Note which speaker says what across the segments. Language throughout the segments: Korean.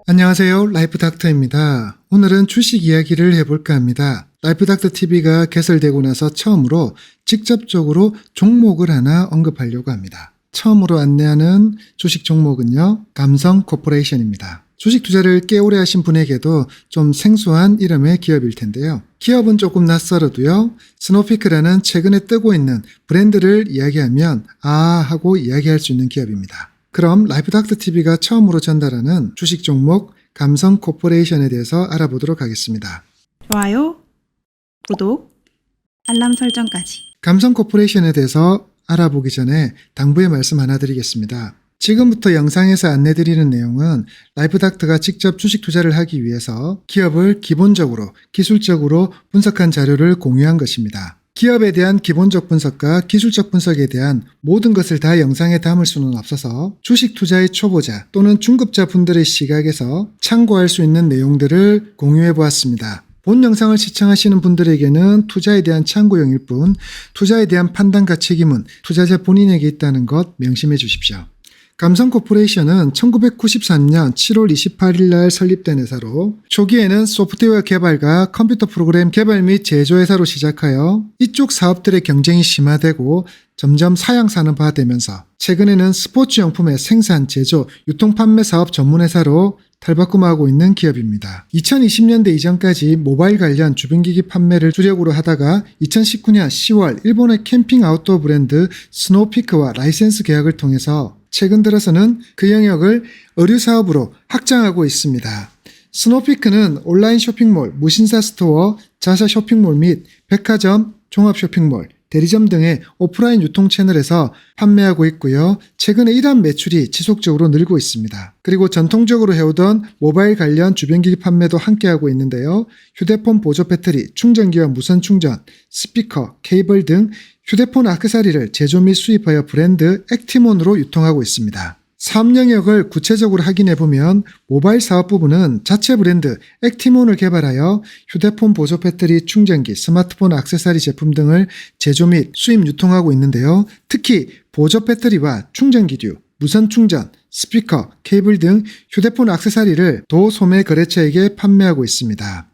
Speaker 1: 안녕하세요. 라이프닥터입니다. 오늘은 주식 이야기를 해볼까 합니다. 라이프닥터TV가 개설되고 나서 처음으로 직접적으로 종목을 하나 언급하려고 합니다. 처음으로 안내하는 주식 종목은요, 감성코퍼레이션입니다. 주식 투자를 꽤 오래 하신 분에게도 좀 생소한 이름의 기업일 텐데요. 기업은 조금 낯설어도요, 스노피크라는 최근에 뜨고 있는 브랜드를 이야기하면 하고 이야기할 수 있는 기업입니다. 그럼 라이프닥터TV가 처음으로 전달하는 주식 종목 감성코퍼레이션에 대해서 알아보도록 하겠습니다.
Speaker 2: 좋아요, 구독, 알람 설정까지.
Speaker 1: 감성코퍼레이션에 대해서 알아보기 전에 당부의 말씀 하나 드리겠습니다. 지금부터 영상에서 안내드리는 내용은 라이프닥터가 직접 주식 투자를 하기 위해서 기업을 기본적으로, 기술적으로 분석한 자료를 공유한 것입니다. 기업에 대한 기본적 분석과 기술적 분석에 대한 모든 것을 다 영상에 담을 수는 없어서 주식 투자의 초보자 또는 중급자 분들의 시각에서 참고할 수 있는 내용들을 공유해 보았습니다. 본 영상을 시청하시는 분들에게는 투자에 대한 참고용일 뿐 투자에 대한 판단과 책임은 투자자 본인에게 있다는 것 명심해 주십시오. 감성코퍼레이션은 1993년 7월 28일 날 설립된 회사로 초기에는 소프트웨어 개발과 컴퓨터 프로그램 개발 및 제조회사로 시작하여 이쪽 사업들의 경쟁이 심화되고 점점 사양산업화되면서 최근에는 스포츠용품의 생산, 제조, 유통 판매 사업 전문회사로 탈바꿈하고 있는 기업입니다. 2020년대 이전까지 모바일 관련 주변기기 판매를 주력으로 하다가 2019년 10월 일본의 캠핑 아웃도어 브랜드 스노피크와 라이센스 계약을 통해서 최근 들어서는 그 영역을 의류 사업으로 확장하고 있습니다. 스노피크는 온라인 쇼핑몰, 무신사 스토어, 자사 쇼핑몰 및 백화점, 종합 쇼핑몰, 대리점 등의 오프라인 유통 채널에서 판매하고 있고요. 최근에 이러한 매출이 지속적으로 늘고 있습니다. 그리고 전통적으로 해오던 모바일 관련 주변기기 판매도 함께하고 있는데요. 휴대폰 보조 배터리, 충전기와 무선 충전, 스피커, 케이블 등 휴대폰 액세서리를 제조 및 수입하여 브랜드 액티몬으로 유통하고 있습니다. 사업 영역을 구체적으로 확인해보면 모바일 사업 부분은 자체 브랜드 액티몬을 개발하여 휴대폰 보조 배터리, 충전기, 스마트폰 액세서리 제품 등을 제조 및 수입 유통하고 있는데요. 특히 보조 배터리와 충전기류, 무선 충전, 스피커, 케이블 등 휴대폰 액세서리를 도소매 거래처에게 판매하고 있습니다.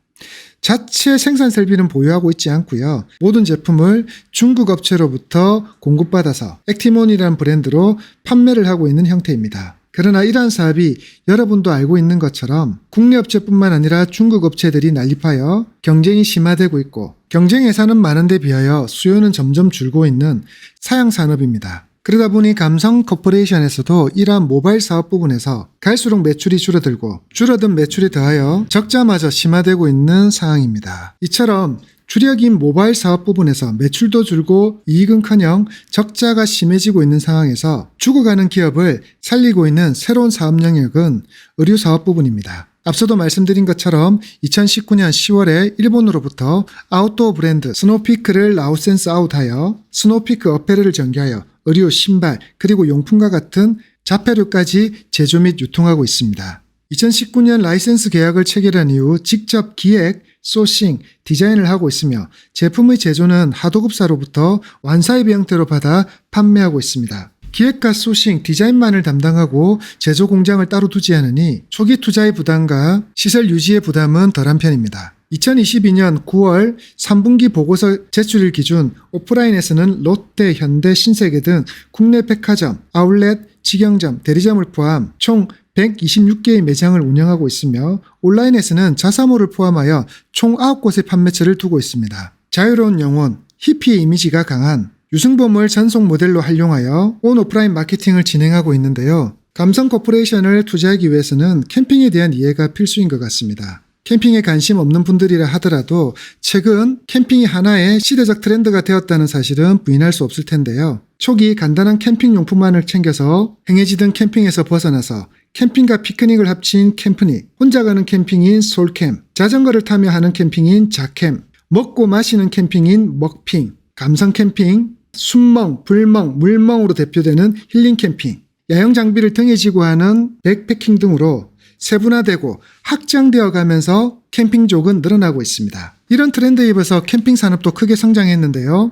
Speaker 1: 자체 생산 설비는 보유하고 있지 않고요. 모든 제품을 중국 업체로부터 공급받아서 액티몬이라는 브랜드로 판매를 하고 있는 형태입니다. 그러나 이러한 사업이 여러분도 알고 있는 것처럼 국내 업체뿐만 아니라 중국 업체들이 난립하여 경쟁이 심화되고 있고 경쟁 회사는 많은데 비하여 수요는 점점 줄고 있는 사양 산업입니다. 그러다 보니 감성코퍼레이션에서도 이러한 모바일 사업 부분에서 갈수록 매출이 줄어들고 줄어든 매출에 더하여 적자마저 심화되고 있는 상황입니다. 이처럼 주력인 모바일 사업 부분에서 매출도 줄고 이익은커녕 적자가 심해지고 있는 상황에서 죽어가는 기업을 살리고 있는 새로운 사업 영역은 의류 사업 부분입니다. 앞서도 말씀드린 것처럼 2019년 10월에 일본으로부터 아웃도어 브랜드 스노피크를 라우센스 아웃하여 스노피크 어페럴을 전개하여 의류, 신발, 그리고 용품과 같은 자폐류까지 제조 및 유통하고 있습니다. 2019년 라이센스 계약을 체결한 이후 직접 기획, 소싱, 디자인을 하고 있으며 제품의 제조는 하도급사로부터 완사입 형태로 받아 판매하고 있습니다. 기획과 소싱, 디자인만을 담당하고 제조 공장을 따로 두지 않으니 초기 투자의 부담과 시설 유지의 부담은 덜한 편입니다. 2022년 9월 3분기 보고서 제출일 기준 오프라인에서는 롯데, 현대, 신세계 등 국내 백화점, 아울렛, 직영점, 대리점을 포함 총 126개의 매장을 운영하고 있으며 온라인에서는 자사몰을 포함하여 총 9곳의 판매처를 두고 있습니다. 자유로운 영혼, 히피의 이미지가 강한 유승범을 전속 모델로 활용하여 온 오프라인 마케팅을 진행하고 있는데요. 감성코퍼레이션을 투자하기 위해서는 캠핑에 대한 이해가 필수인 것 같습니다. 캠핑에 관심 없는 분들이라 하더라도 최근 캠핑이 하나의 시대적 트렌드가 되었다는 사실은 부인할 수 없을 텐데요. 초기 간단한 캠핑 용품만을 챙겨서 행해지던 캠핑에서 벗어나서 캠핑과 피크닉을 합친 캠프닉, 혼자 가는 캠핑인 솔캠, 자전거를 타며 하는 캠핑인 자캠, 먹고 마시는 캠핑인 먹핑, 감성 캠핑, 순멍, 불멍, 물멍으로 대표되는 힐링 캠핑, 야영 장비를 등에 지고 하는 백패킹 등으로 세분화되고 확장되어 가면서 캠핑족은 늘어나고 있습니다. 이런 트렌드에 입어서 캠핑 산업도 크게 성장했는데요.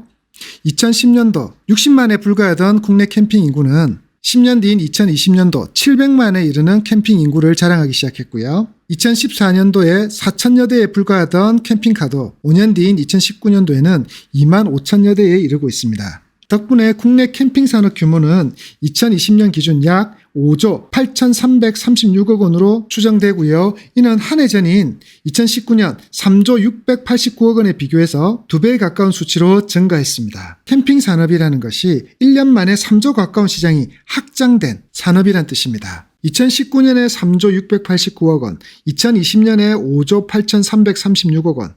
Speaker 1: 2010년도 60만에 불과하던 국내 캠핑 인구는 10년 뒤인 2020년도 700만에 이르는 캠핑 인구를 자랑하기 시작했고요. 2014년도에 4천여 대에 불과하던 캠핑카도 5년 뒤인 2019년도에는 2만 5천여 대에 이르고 있습니다. 덕분에 국내 캠핑 산업 규모는 2020년 기준 약 5조 8,336억 원으로 추정되고요. 이는 한 해 전인 2019년 3조 689억 원에 비교해서 2배에 가까운 수치로 증가했습니다. 캠핑 산업이라는 것이 1년 만에 3조 가까운 시장이 확장된 산업이란 뜻입니다. 2019년에 3조 689억 원, 2020년에 5조 8,336억 원,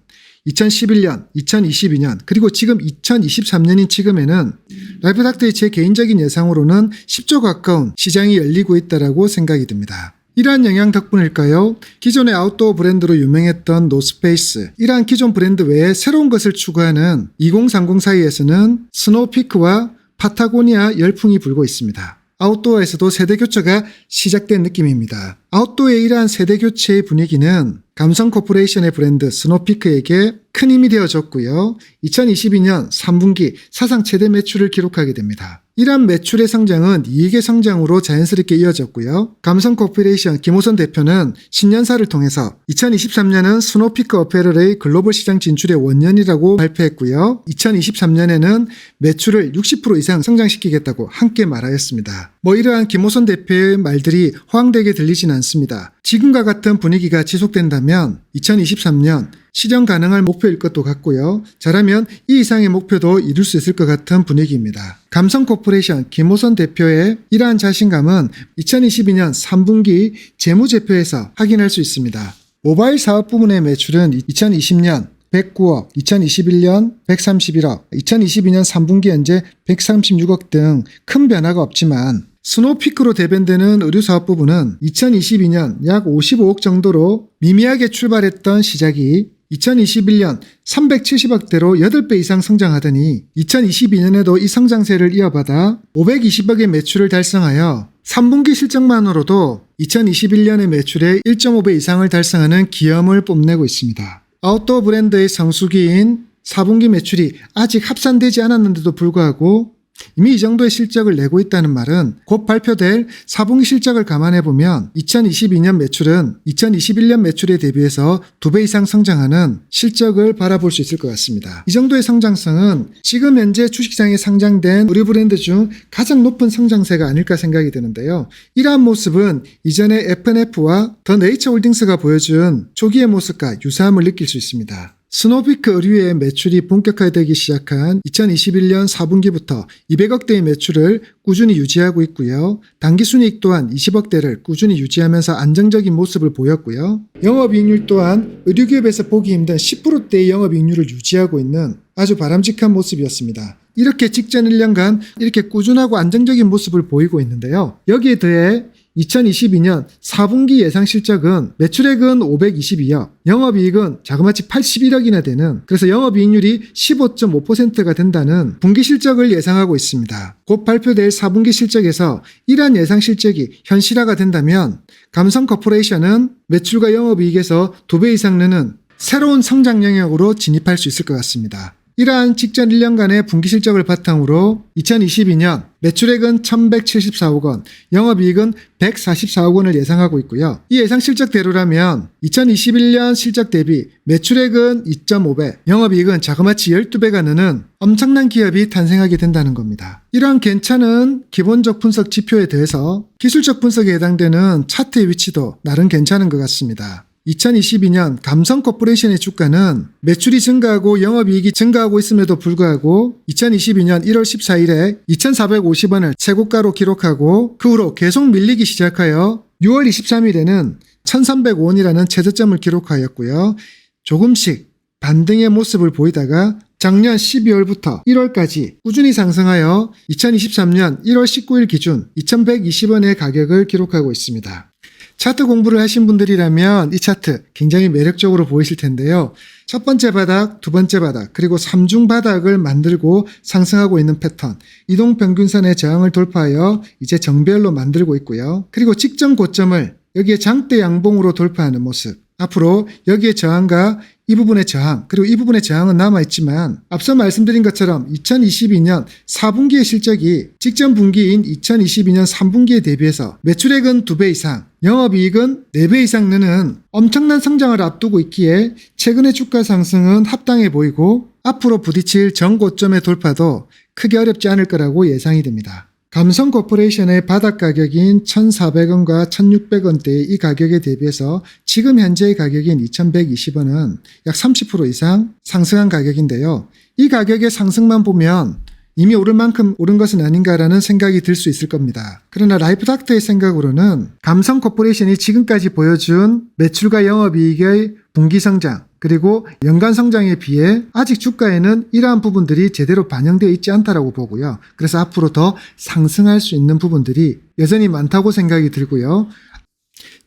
Speaker 1: 2011년, 2022년, 그리고 지금 2023년인 지금에는 라이프닥터의 제 개인적인 예상으로는 10조 가까운 시장이 열리고 있다고 생각이 듭니다. 이러한 영향 덕분일까요? 기존의 아웃도어 브랜드로 유명했던 노스페이스, 이러한 기존 브랜드 외에 새로운 것을 추구하는 2030 사이에서는 스노우피크와 파타고니아 열풍이 불고 있습니다. 아웃도어에서도 세대 교체가 시작된 느낌입니다. 아웃도어의 이러한 세대 교체의 분위기는 감성 코퍼레이션의 브랜드 스노피크에게 큰 힘이 되어줬고요. 2022년 3분기 사상 최대 매출을 기록하게 됩니다. 이러한 매출의 성장은 이익의 성장으로 자연스럽게 이어졌고요. 감성 코퍼레이션 김호선 대표는 신년사를 통해서 2023년은 스노피크 어페럴의 글로벌 시장 진출의 원년이라고 발표했고요. 2023년에는 매출을 60% 이상 성장시키겠다고 함께 말하였습니다. 이러한 김호선 대표의 말들이 호황되게 들리진 않습니다. 지금과 같은 분위기가 지속된다면 2023년 실현 가능할 목표일 것도 같고요. 잘하면 이 이상의 목표도 이룰 수 있을 것 같은 분위기입니다. 감성 코퍼레이션 김호선 대표의 이러한 자신감은 2022년 3분기 재무제표에서 확인할 수 있습니다. 모바일 사업 부문의 매출은 2020년 109억, 2021년 131억, 2022년 3분기 현재 136억 등 큰 변화가 없지만 스노피크로 대변되는 의류사업 부분은 2022년 약 55억 정도로 미미하게 출발했던 시작이 2021년 370억대로 8배 이상 성장하더니 2022년에도 이 성장세를 이어받아 520억의 매출을 달성하여 3분기 실적만으로도 2021년의 매출의 1.5배 이상을 달성하는 기염을 뽐내고 있습니다. 아웃도어 브랜드의 성수기인 4분기 매출이 아직 합산되지 않았는데도 불구하고 이미 이 정도의 실적을 내고 있다는 말은 곧 발표될 4분기 실적을 감안해보면 2022년 매출은 2021년 매출에 대비해서 2배 이상 성장하는 실적을 바라볼 수 있을 것 같습니다. 이 정도의 성장성은 지금 현재 주식시장에 상장된 의류 브랜드 중 가장 높은 성장세가 아닐까 생각이 드는데요. 이러한 모습은 이전에 F&F와 더 네이처홀딩스가 보여준 초기의 모습과 유사함을 느낄 수 있습니다. 스노피크 의류의 매출이 본격화되기 시작한 2021년 4분기부터 200억대의 매출을 꾸준히 유지하고 있고요. 당기순이익 또한 20억대를 꾸준히 유지하면서 안정적인 모습을 보였고요. 영업이익률 또한 의류기업에서 보기 힘든 10%대의 영업이익률을 유지하고 있는 아주 바람직한 모습이었습니다. 이렇게 직전 1년간 이렇게 꾸준하고 안정적인 모습을 보이고 있는데요. 여기에 더해 2022년 4분기 예상 실적은 매출액은 522억, 영업이익은 자그마치 81억이나 되는, 그래서 영업이익률이 15.5%가 된다는 분기 실적을 예상하고 있습니다. 곧 발표될 4분기 실적에서 이러한 예상 실적이 현실화가 된다면 감성 코퍼레이션은 매출과 영업이익에서 2배 이상 느는 새로운 성장 영역으로 진입할 수 있을 것 같습니다. 이러한 직전 1년간의 분기 실적을 바탕으로 2022년 매출액은 1,174억 원, 영업이익은 144억 원을 예상하고 있고요. 이 예상 실적대로라면 2021년 실적 대비 매출액은 2.5배, 영업이익은 자그마치 12배가 느는 엄청난 기업이 탄생하게 된다는 겁니다. 이러한 괜찮은 기본적 분석 지표에 대해서 기술적 분석에 해당되는 차트의 위치도 나름 괜찮은 것 같습니다. 2022년 감성 코퍼레이션의 주가는 매출이 증가하고 영업이익이 증가하고 있음에도 불구하고 2022년 1월 14일에 2,450원을 최고가로 기록하고 그 후로 계속 밀리기 시작하여 6월 23일에는 1,305원이라는 최저점을 기록하였고요. 조금씩 반등의 모습을 보이다가 작년 12월부터 1월까지 꾸준히 상승하여 2023년 1월 19일 기준 2,120원의 가격을 기록하고 있습니다. 차트 공부를 하신 분들이라면 이 차트 굉장히 매력적으로 보이실 텐데요. 첫 번째 바닥, 두 번째 바닥, 그리고 3중 바닥을 만들고 상승하고 있는 패턴, 이동평균선의 저항을 돌파하여 이제 정배열로 만들고 있고요. 그리고 직전 고점을 여기에 장대 양봉으로 돌파하는 모습, 앞으로 여기에 저항과 이 부분의 저항, 그리고 이 부분의 저항은 남아있지만 앞서 말씀드린 것처럼 2022년 4분기의 실적이 직전 분기인 2022년 3분기에 대비해서 매출액은 2배 이상, 영업이익은 4배 이상 느는 엄청난 성장을 앞두고 있기에 최근의 주가 상승은 합당해 보이고 앞으로 부딪힐 전고점의 돌파도 크게 어렵지 않을 거라고 예상이 됩니다. 감성 코퍼레이션의 바닥 가격인 1,400원과 1,600원대의 이 가격에 대비해서 지금 현재의 가격인 2,120원은 약 30% 이상 상승한 가격인데요. 이 가격의 상승만 보면 이미 오를 만큼 오른 것은 아닌가라는 생각이 들 수 있을 겁니다. 그러나 라이프닥터의 생각으로는 감성 코퍼레이션이 지금까지 보여준 매출과 영업이익의 분기 성장 그리고 연간 성장에 비해 아직 주가에는 이러한 부분들이 제대로 반영되어 있지 않다라고 보고요. 그래서 앞으로 더 상승할 수 있는 부분들이 여전히 많다고 생각이 들고요.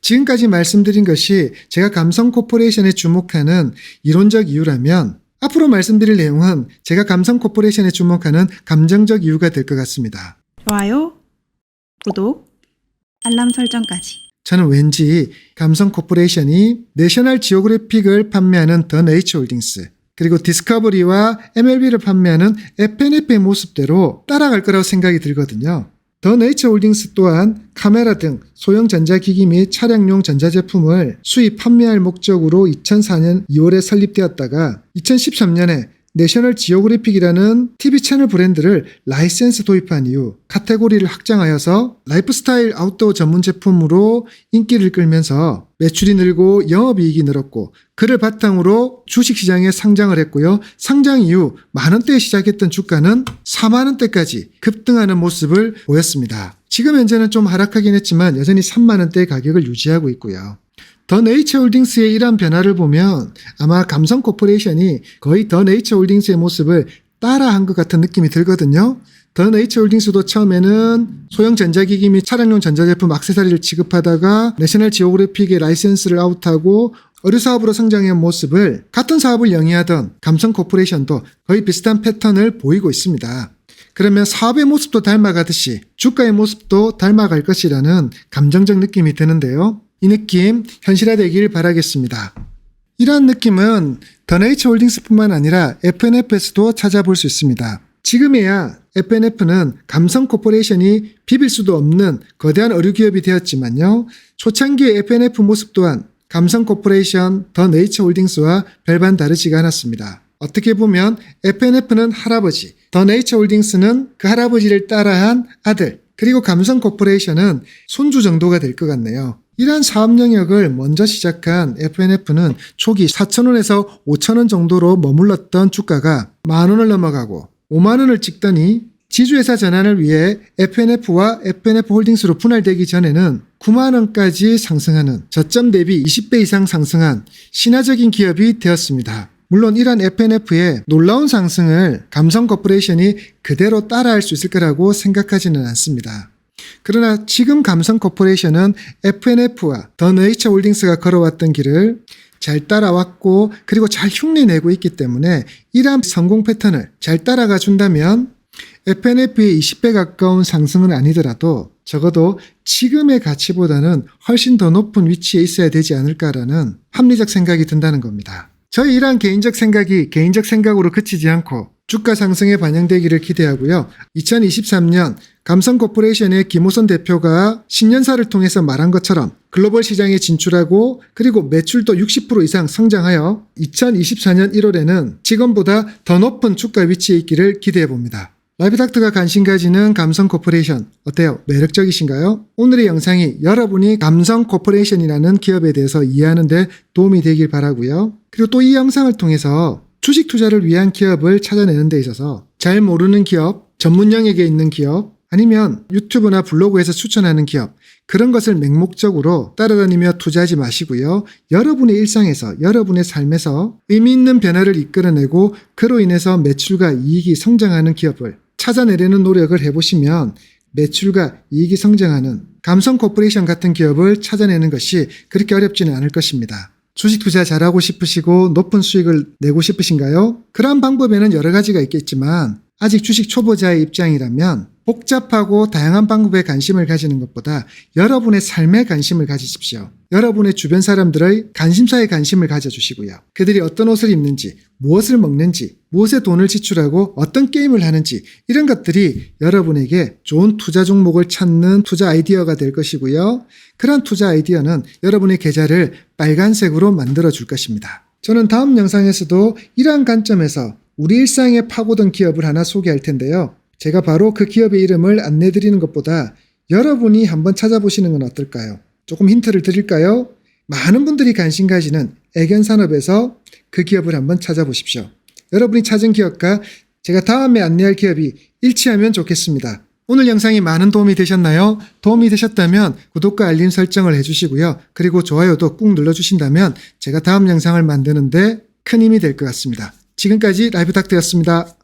Speaker 1: 지금까지 말씀드린 것이 제가 감성 코퍼레이션에 주목하는 이론적 이유라면 앞으로 말씀드릴 내용은 제가 감성 코퍼레이션에 주목하는 감정적 이유가 될 것 같습니다.
Speaker 2: 좋아요, 구독, 알람 설정까지.
Speaker 1: 저는 왠지 감성 코퍼레이션이 내셔널 지오그래픽을 판매하는 더 네이처 홀딩스 그리고 디스커버리와 MLB를 판매하는 FNF의 모습대로 따라갈 거라고 생각이 들거든요. 더 네이처 홀딩스 또한 카메라 등 소형 전자기기 및 차량용 전자제품을 수입 판매할 목적으로 2004년 2월에 설립되었다가 2013년에 내셔널 지오그래픽이라는 TV 채널 브랜드를 라이센스 도입한 이후 카테고리를 확장하여서 라이프스타일 아웃도어 전문 제품으로 인기를 끌면서 매출이 늘고 영업이익이 늘었고 그를 바탕으로 주식시장에 상장을 했고요. 상장 이후 만원대에 시작했던 주가는 4만원대까지 급등하는 모습을 보였습니다. 지금 현재는 좀 하락하긴 했지만 여전히 3만원대의 가격을 유지하고 있고요. 더 네이처 홀딩스의 이러한 변화를 보면 아마 감성 코퍼레이션이 거의 더 네이처 홀딩스의 모습을 따라한 것 같은 느낌이 들거든요. 더 네이처 홀딩스도 처음에는 소형 전자기기 및 차량용 전자제품 액세서리를 취급하다가 내셔널 지오그래픽의 라이센스를 아웃하고 의류 사업으로 성장한 모습을 같은 사업을 영위하던 감성 코퍼레이션도 거의 비슷한 패턴을 보이고 있습니다. 그러면 사업의 모습도 닮아가듯이 주가의 모습도 닮아갈 것이라는 감정적 느낌이 드는데요. 이 느낌 현실화되길 바라겠습니다. 이러한 느낌은 더 네이처 홀딩스뿐만 아니라 FNF에서도 찾아볼 수 있습니다. 지금에야 FNF는 감성 코퍼레이션이 비빌 수도 없는 거대한 의류기업이 되었지만요. 초창기의 FNF 모습 또한 감성 코퍼레이션, 더 네이처 홀딩스와 별반 다르지가 않았습니다. 어떻게 보면 FNF는 할아버지, 더 네이처 홀딩스는 그 할아버지를 따라한 아들, 그리고 감성 코퍼레이션은 손주 정도가 될 것 같네요. 이러한 사업 영역을 먼저 시작한 FNF는 초기 4,000원에서 5,000원 정도로 머물렀던 주가가 만원을 넘어가고 5만원을 찍더니 지주회사 전환을 위해 FNF와 FNF 홀딩스로 분할되기 전에는 9만원까지 상승하는 저점 대비 20배 이상 상승한 신화적인 기업이 되었습니다. 물론 이러한 FNF의 놀라운 상승을 감성 코퍼레이션이 그대로 따라할 수 있을 거라고 생각하지는 않습니다. 그러나 지금 감성 코퍼레이션은 FNF와 더 네이처 홀딩스가 걸어왔던 길을 잘 따라왔고 그리고 잘 흉내내고 있기 때문에 이러한 성공 패턴을 잘 따라가 준다면 FNF의 20배 가까운 상승은 아니더라도 적어도 지금의 가치보다는 훨씬 더 높은 위치에 있어야 되지 않을까라는 합리적 생각이 든다는 겁니다. 저희 이러한 개인적 생각이 개인적 생각으로 그치지 않고 주가 상승에 반영되기를 기대하고요. 2023년 감성 코퍼레이션의 김호선 대표가 신년사를 통해서 말한 것처럼 글로벌 시장에 진출하고 그리고 매출도 60% 이상 성장하여 2024년 1월에는 지금보다 더 높은 주가 위치에 있기를 기대해 봅니다. 라이프닥터가 관심 가지는 감성 코퍼레이션 어때요? 매력적이신가요? 오늘의 영상이 여러분이 감성 코퍼레이션이라는 기업에 대해서 이해하는 데 도움이 되길 바라고요. 그리고 또 이 영상을 통해서 주식 투자를 위한 기업을 찾아내는 데 있어서 잘 모르는 기업, 전문 영역에 있는 기업, 아니면 유튜브나 블로그에서 추천하는 기업, 그런 것을 맹목적으로 따라다니며 투자하지 마시고요. 여러분의 일상에서, 여러분의 삶에서 의미 있는 변화를 이끌어내고 그로 인해서 매출과 이익이 성장하는 기업을 찾아내려는 노력을 해보시면 매출과 이익이 성장하는 감성 코퍼레이션 같은 기업을 찾아내는 것이 그렇게 어렵지는 않을 것입니다. 주식 투자 잘하고 싶으시고 높은 수익을 내고 싶으신가요? 그러한 방법에는 여러 가지가 있겠지만 아직 주식 초보자의 입장이라면 복잡하고 다양한 방법에 관심을 가지는 것보다 여러분의 삶에 관심을 가지십시오. 여러분의 주변 사람들의 관심사에 관심을 가져주시고요. 그들이 어떤 옷을 입는지, 무엇을 먹는지, 무엇에 돈을 지출하고 어떤 게임을 하는지 이런 것들이 여러분에게 좋은 투자 종목을 찾는 투자 아이디어가 될 것이고요. 그런 투자 아이디어는 여러분의 계좌를 빨간색으로 만들어 줄 것입니다. 저는 다음 영상에서도 이러한 관점에서 우리 일상에 파고든 기업을 하나 소개할 텐데요. 제가 바로 그 기업의 이름을 안내드리는 것보다 여러분이 한번 찾아보시는 건 어떨까요? 조금 힌트를 드릴까요? 많은 분들이 관심 가지는 애견산업에서 그 기업을 한번 찾아보십시오. 여러분이 찾은 기업과 제가 다음에 안내할 기업이 일치하면 좋겠습니다. 오늘 영상이 많은 도움이 되셨나요? 도움이 되셨다면 구독과 알림 설정을 해주시고요. 그리고 좋아요도 꾹 눌러주신다면 제가 다음 영상을 만드는데 큰 힘이 될 것 같습니다. 지금까지 라이브닥터였습니다.